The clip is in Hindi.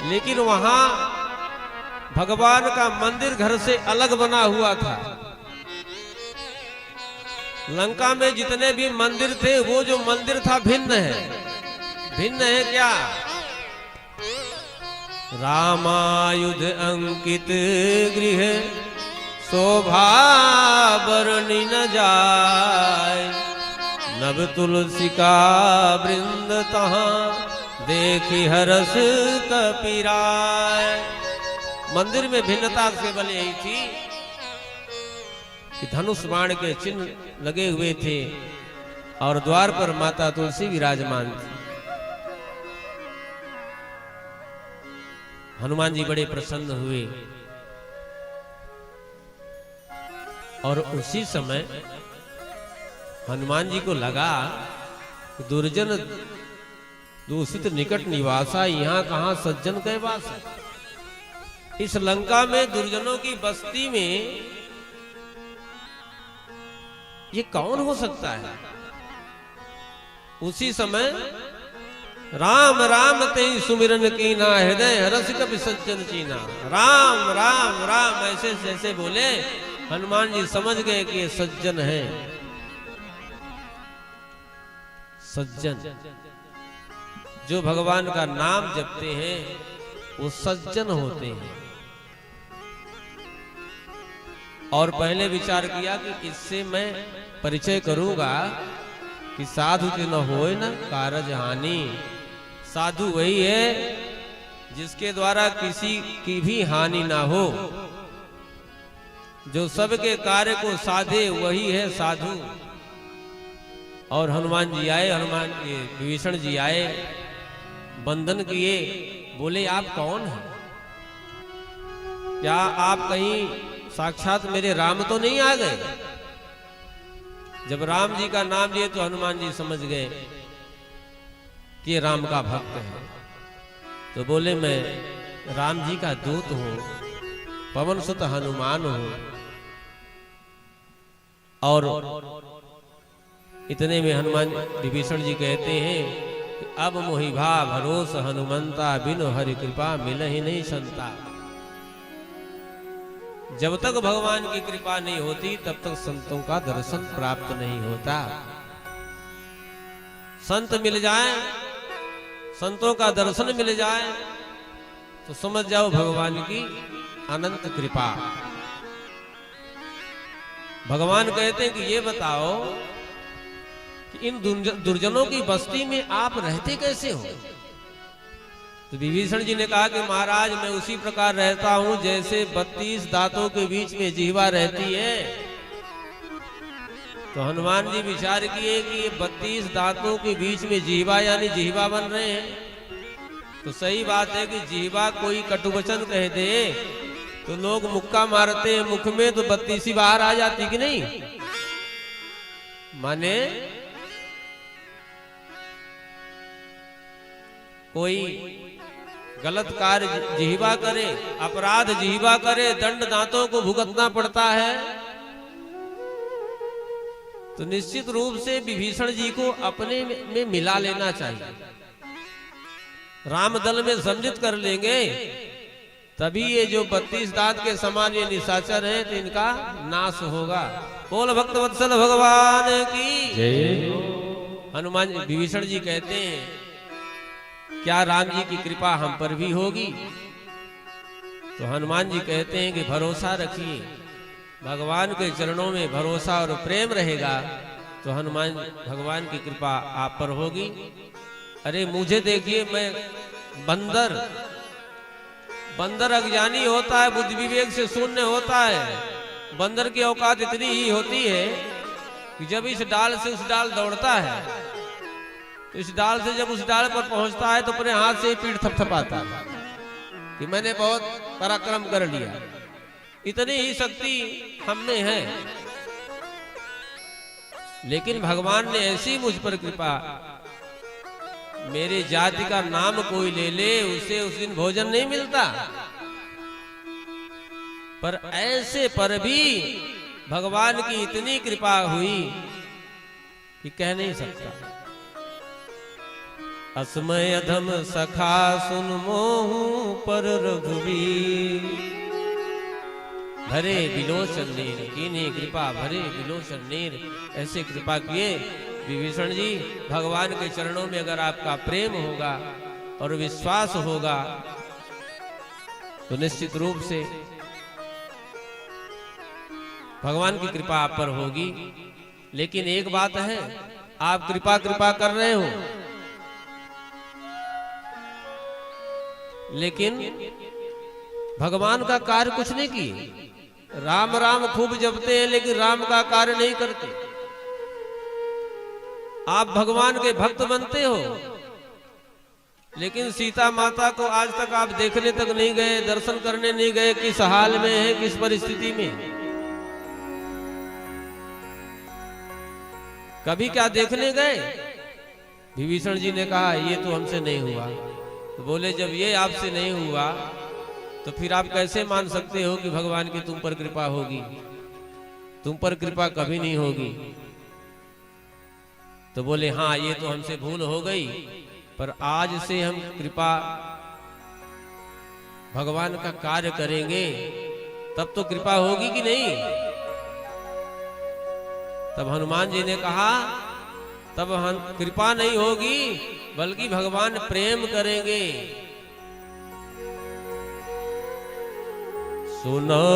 लेकिन वहां भगवान का मंदिर घर से अलग बना हुआ था। लंका में जितने भी मंदिर थे वो जो मंदिर था भिन्न है। भिन्न है क्या? रामायुध अंकित गृह शोभा बरनी न जाय, नव तुलसी का वृंद तहां देखी हरस कपिराय। मंदिर में भिन्नता केवल यही थी कि धनुष बाण के चिन्ह लगे हुए थे और द्वार पर माता तुलसी विराजमान थी। हनुमान जी बड़े प्रसन्न हुए और उसी समय हनुमान जी को लगा कि दुर्जन दूषित निकट निवासा, यहाँ कहाँ सज्जन के वास है। इस लंका में दुर्जनों की बस्ती में ये कौन हो सकता है? उसी समय राम राम ते सुमिरन कीना, हृदय हरस कपि सज्जन चीना। राम राम राम ऐसे जैसे बोले, हनुमान जी समझ गए कि ये सज्जन है। सज्जन जो भगवान का नाम जपते हैं वो सज्जन होते हैं। और पहले विचार किया कि इससे मैं परिचय करूंगा कि साधु के न होए न कारज हानि। साधु वही है जिसके द्वारा किसी की भी हानि ना हो, जो सबके कार्य को साधे वही है साधु। और हनुमान जी आए, विभीषण जी आए, वंदन किए, बोले आप कौन हैं? क्या आप कहीं साक्षात मेरे राम तो नहीं आ गए? जब राम जी का नाम लिए तो हनुमान जी समझ गए कि राम का भक्त है। तो बोले मैं राम जी का दूत हूं, पवन सुत हनुमान हूं। और इतने में हनुमान विभीषण जी कहते हैं कि अब मोहि भा भरोस हनुमंता, बिनु हरि कृपा मिल ही नहीं संता। जब तक भगवान की कृपा नहीं होती तब तक संतों का दर्शन प्राप्त नहीं होता। संत मिल जाए, संतों का दर्शन मिल जाए तो समझ जाओ भगवान की अनंत कृपा। भगवान कहते हैं कि ये बताओ कि इन दुर्जनों की बस्ती में आप रहते कैसे हो? तो विभीषण जी ने कहा कि महाराज मैं उसी प्रकार रहता हूं जैसे 32 दांतों के बीच में जिह्वा रहती है। तो हनुमान जी विचार किए कि ये 32 दांतों के बीच में जिह्वा यानी जिह्वा बन रहे हैं। तो सही बात है कि जिह्वा कोई कटुवचन कह दे तो लोग मुक्का मारते हैं मुख में, तो 32 बाहर आ जाती कि नहीं? माने कोई गलत कार्य जिह्वा करे, अपराध जिह्वा करे, दंड दांतों को भुगतना पड़ता है। तो निश्चित रूप से विभीषण जी को अपने में मिला लेना चाहिए। राम दल में सम्मिलित कर लेंगे तभी ये जो 32 दांत के समान ये निशाचर हैं तो इनका नाश होगा। बोल भक्त वत्सल भगवान की जय। हनुमान विभीषण जी कहते हैं क्या राम जी की कृपा हम पर भी होगी? तो हनुमान जी कहते हैं कि भरोसा रखिए, भगवान के चरणों में भरोसा और प्रेम रहेगा तो हनुमान भगवान की कृपा आप पर होगी। अरे मुझे देखिए, मैं बंदर अज्ञानी होता है, बुद्धि विवेक से शून्य होता है। बंदर की औकात इतनी ही होती है कि जब इस डाल से उस डाल दौड़ता है, इस डाल से जब उस डाल पर पहुंचता है तो अपने हाथ से पीठ थपथपाता है कि मैंने बहुत पराक्रम कर लिया। इतनी ही शक्ति हम में है। लेकिन भगवान ने ऐसी मुझ पर कृपा, मेरे जाति का नाम कोई ले ले उसे उस दिन भोजन नहीं मिलता, पर ऐसे पर भी भगवान की इतनी कृपा हुई कि कह नहीं सकता। असमय अधम सखा सुन मोहू पर रघुवीर। भरे बिलोचन नीर कीन्ही कृपा भरे बिलोचन नीर। ऐसे कृपा किए विभीषण जी, भगवान के चरणों में अगर आपका प्रेम होगा और विश्वास होगा तो निश्चित रूप से भगवान की कृपा आप पर होगी। लेकिन एक बात है, आप कृपा कृपा कर रहे हो, लेकिन भगवान का कार्य कुछ नहीं किए। राम राम खूब जपते हैं लेकिन राम का कार्य नहीं करते। आप भगवान के भक्त बनते हो लेकिन सीता माता को आज तक आप देखने तक नहीं गए, दर्शन करने नहीं गए। किस हाल में है, किस परिस्थिति में, कभी क्या देखने गए? विभीषण जी ने कहा ये तो हमसे नहीं हुआ। तो बोले जब ये आपसे नहीं हुआ तो फिर आप कैसे मान सकते हो कि भगवान की तुम पर कृपा होगी? तुम पर कृपा कभी नहीं होगी। तो बोले हाँ ये तो हमसे भूल हो गई, पर आज से हम कृपा भगवान का कार्य करेंगे तब तो कृपा होगी कि नहीं। तब हनुमान जी ने कहा तब कृपा नहीं होगी बल्कि भगवान प्रेम करेंगे। सुनो